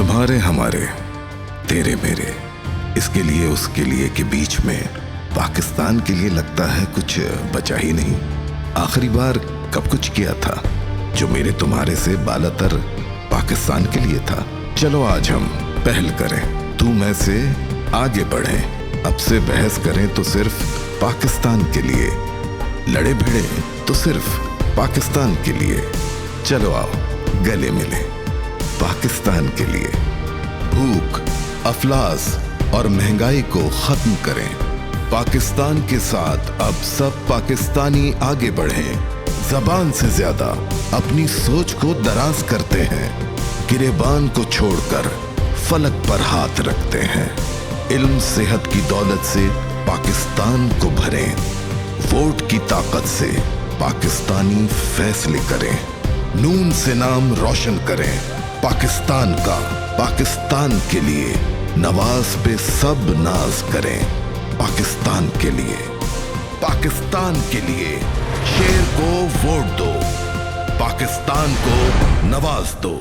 तुम्हारे हमारे, तेरे मेरे, इसके लिए उसके लिए के बीच में पाकिस्तान के लिए लगता है कुछ बचा ही नहीं। आखिरी बार कब कुछ किया था जो मेरे तुम्हारे से बालातर पाकिस्तान के लिए था। चलो आज हम पहल करें, तू मैं से आगे बढ़ें। अब से बहस करें तो सिर्फ पाकिस्तान के लिए, लड़े भिड़े तो सिर्फ पाकिस्तान के लिए। चलो आओ गले मिले पाकिस्तान के लिए। भूख, अफलास और महंगाई को खत्म करें। पाकिस्तान के साथ अब सब पाकिस्तानी आगे बढ़ें। ज़बान से ज्यादा अपनी सोच को दराज करते हैं। गिरेबान को छोड़कर फलक पर हाथ रखते हैं। इल्म सेहत की दौलत से पाकिस्तान को भरें। वोट की ताकत से पाकिस्तानी फैसले करें। नून से नाम रोशन करें पाकिस्तान का। पाकिस्तान के लिए नवाज पे सब नाज करें। पाकिस्तान के लिए, पाकिस्तान के लिए शेर को वोट दो, पाकिस्तान को नवाज दो।